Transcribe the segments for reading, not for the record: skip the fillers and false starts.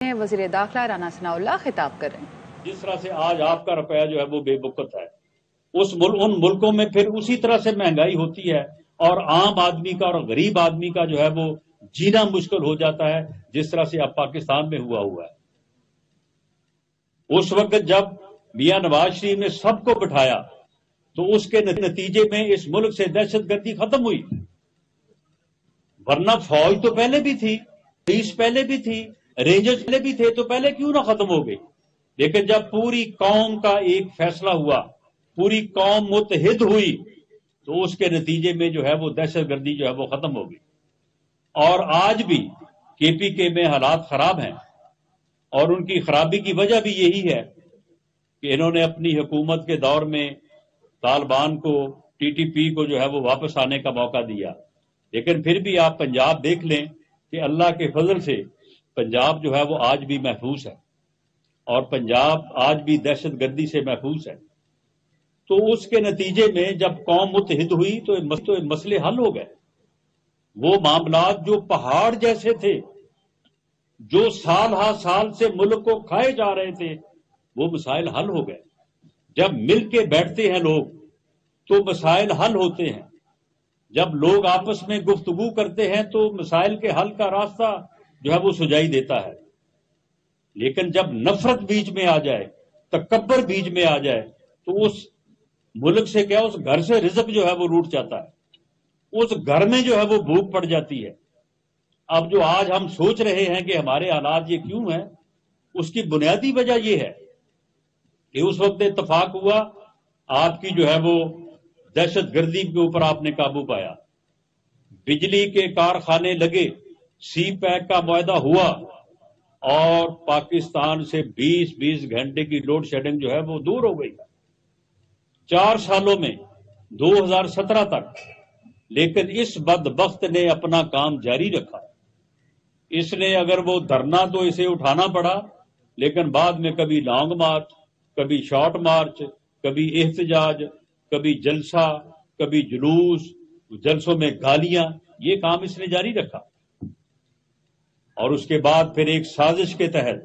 وزیر داخلہ رانا ثناء اللہ خطاب کر رہے ہیں۔ جس طرح سے آج آپ کا روپیہ جو ہے وہ بے بکت ہے، ان ملکوں میں پھر اسی طرح سے مہنگائی ہوتی ہے اور عام آدمی کا اور غریب آدمی کا جو ہے وہ جینا مشکل ہو جاتا ہے، جس طرح سے اب پاکستان میں ہوا ہے۔ اس وقت جب میاں نواز شریف نے سب کو بٹھایا تو اس کے نتیجے میں اس ملک سے دہشت گردی ختم ہوئی، ورنہ فوج تو پہلے بھی تھی، پولیس پہلے بھی تھی، رینجرز پہلے بھی تھے، تو پہلے کیوں نہ ختم ہو گئی؟ لیکن جب پوری قوم کا ایک فیصلہ ہوا، پوری قوم متحد ہوئی، تو اس کے نتیجے میں جو ہے وہ دہشت گردی جو ہے وہ ختم ہو گئی۔ اور آج بھی کے پی کے میں حالات خراب ہیں، اور ان کی خرابی کی وجہ بھی یہی ہے کہ انہوں نے اپنی حکومت کے دور میں طالبان کو، ٹی ٹی پی کو جو ہے وہ واپس آنے کا موقع دیا۔ لیکن پھر بھی آپ پنجاب دیکھ لیں کہ اللہ کے فضل سے پنجاب جو ہے وہ آج بھی محفوظ ہے، اور پنجاب آج بھی دہشت گردی سے محفوظ ہے۔ تو اس کے نتیجے میں جب قوم متحد ہوئی تو مسئلے حل ہو گئے۔ وہ معاملات جو پہاڑ جیسے تھے، جو سال ہا سال سے ملک کو کھائے جا رہے تھے، وہ مسائل حل ہو گئے۔ جب مل کے بیٹھتے ہیں لوگ تو مسائل حل ہوتے ہیں، جب لوگ آپس میں گفتگو کرتے ہیں تو مسائل کے حل کا راستہ جو ہے وہ سجائی دیتا ہے۔ لیکن جب نفرت بیچ میں آ جائے، تکبر بیچ میں آ جائے، تو اس ملک سے کیا، اس گھر سے رزق جو ہے وہ روٹ جاتا ہے، اس گھر میں جو ہے وہ بھوک پڑ جاتی ہے۔ اب جو آج ہم سوچ رہے ہیں کہ ہمارے حالات یہ کیوں ہیں، اس کی بنیادی وجہ یہ ہے کہ اس وقت اتفاق ہوا، آپ کی جو ہے وہ دہشت گردی کے اوپر آپ نے قابو پایا، بجلی کے کارخانے لگے، سی پیک کا معاہدہ ہوا، اور پاکستان سے 20 گھنٹے کی لوڈ شیڈنگ جو ہے وہ دور ہو گئی 4 سالوں میں، 2017 تک۔ لیکن اس بدبخت نے اپنا کام جاری رکھا۔ اس نے اگر وہ دھرنا تو اسے اٹھانا پڑا، لیکن بعد میں کبھی لانگ مارچ، کبھی شارٹ مارچ، کبھی احتجاج، کبھی جلسہ، کبھی جلوس، جلسوں میں گالیاں، یہ کام اس نے جاری رکھا۔ اور اس کے بعد پھر ایک سازش کے تحت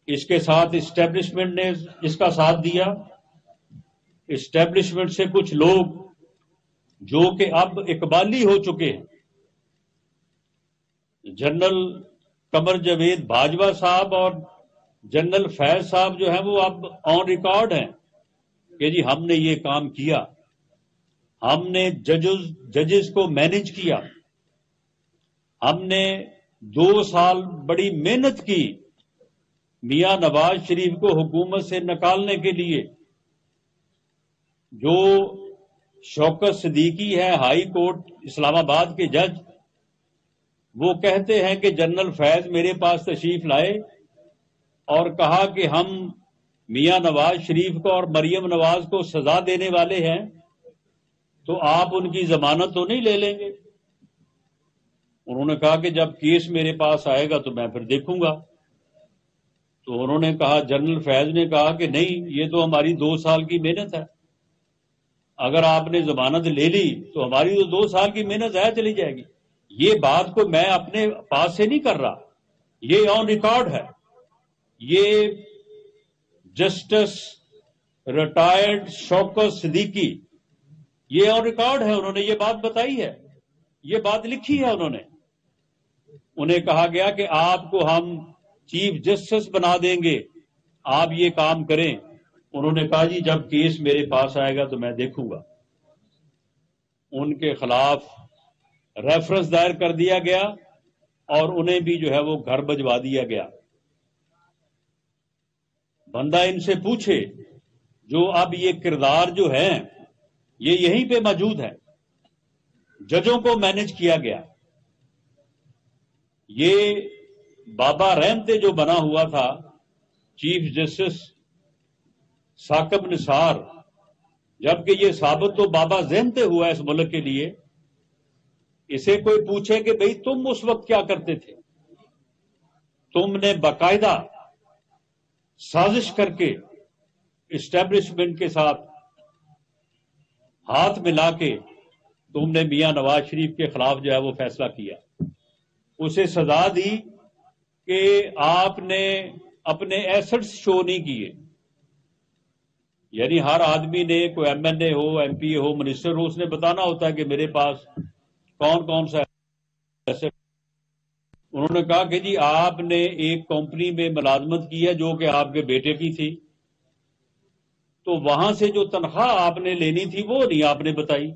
اس کے ساتھ اسٹیبلشمنٹ نے اس کا ساتھ دیا۔ اسٹیبلشمنٹ سے کچھ لوگ جو کہ اب اقبالی ہو چکے ہیں، جنرل قمر جاوید باجوہ صاحب اور جنرل فیض صاحب جو ہیں وہ اب آن ریکارڈ ہیں کہ جی ہم نے یہ کام کیا، ہم نے ججز کو مینج کیا، ہم نے 2 سال بڑی محنت کی میاں نواز شریف کو حکومت سے نکالنے کے لیے۔ جو شوکت صدیقی ہے، ہائی کورٹ اسلام آباد کے جج، وہ کہتے ہیں کہ جنرل فیض میرے پاس تشریف لائے اور کہا کہ ہم میاں نواز شریف کو اور مریم نواز کو سزا دینے والے ہیں، تو آپ ان کی ضمانت تو نہیں لے لیں گے؟ انہوں نے کہا کہ جب کیس میرے پاس آئے گا تو میں پھر دیکھوں گا۔ تو انہوں نے کہا، جنرل فیض نے کہا کہ نہیں، یہ تو ہماری 2 سال کی محنت ہے، اگر آپ نے ضمانت لے لی تو ہماری تو 2 سال کی محنت ضائع چلی جائے گی۔ یہ بات کو میں اپنے پاس سے نہیں کر رہا، یہ آن ریکارڈ ہے۔ یہ جسٹس ریٹائرڈ شوکت صدیقی، یہ آن ریکارڈ ہے، انہوں نے یہ بات بتائی ہے، یہ بات لکھی ہے انہوں نے۔ انہیں کہا گیا کہ آپ کو ہم چیف جسٹس بنا دیں گے، آپ یہ کام کریں۔ انہوں نے کہا جی جب کیس میرے پاس آئے گا تو میں دیکھوں گا۔ ان کے خلاف ریفرنس دائر کر دیا گیا اور انہیں بھی جو ہے وہ گھر بھجوا دیا گیا۔ بندہ ان سے پوچھے، جو اب یہ کردار جو ہیں یہ یہیں پہ موجود ہے، ججوں کو مینج کیا گیا۔ یہ بابا رحمتے جو بنا ہوا تھا چیف جسٹس ثاقب نثار، جبکہ یہ ثابت تو بابا رحمتے ہوا اس ملک کے لیے۔ اسے کوئی پوچھے کہ بھئی تم اس وقت کیا کرتے تھے؟ تم نے باقاعدہ سازش کر کے اسٹیبلشمنٹ کے ساتھ ہاتھ ملا کے تم نے میاں نواز شریف کے خلاف جو ہے وہ فیصلہ کیا، اسے سزا دی کہ آپ نے اپنے ایسٹس شو نہیں کیے. یعنی ہر آدمی نے، کوئی ایم این اے ہو، ایم پی ہو، منسٹر ہو، اس نے بتانا ہوتا ہے کہ میرے پاس کون کون سا ایسٹ. انہوں نے کہا کہ جی آپ نے ایک کمپنی میں ملازمت کی ہے جو کہ آپ کے بیٹے کی تھی، تو وہاں سے جو تنخواہ آپ نے لینی تھی وہ نہیں آپ نے بتائی.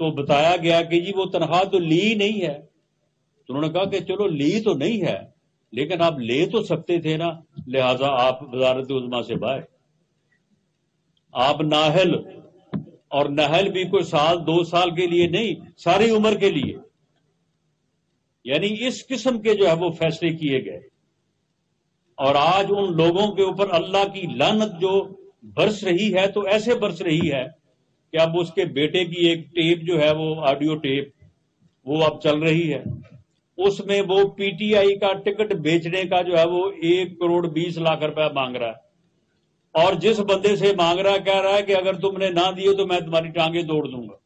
تو بتایا گیا کہ جی وہ تنخواہ تو لی نہیں ہے. تو انہوں نے کہا کہ چلو لی تو نہیں ہے لیکن آپ لے تو سکتے تھے نا، لہذا آپ وزارت عظمیٰ سے باہر. آپ نااہل، اور نااہل بھی کوئی سال 2 سال کے لیے نہیں، ساری عمر کے لیے. یعنی اس قسم کے جو ہے وہ فیصلے کیے گئے. اور آج ان لوگوں کے اوپر اللہ کی لعنت جو برس رہی ہے تو ایسے برس رہی ہے کہ اب اس کے بیٹے کی ایک ٹیپ جو ہے وہ آڈیو ٹیپ وہ اب چل رہی ہے، اس میں وہ پی ٹی آئی کا ٹکٹ بیچنے کا جو ہے وہ 1,20,00,000 روپے مانگ رہا ہے. اور جس بندے سے مانگ رہا ہے کہہ رہا ہے کہ اگر تم نے نہ دیے تو میں تمہاری ٹانگیں توڑ دوں گا.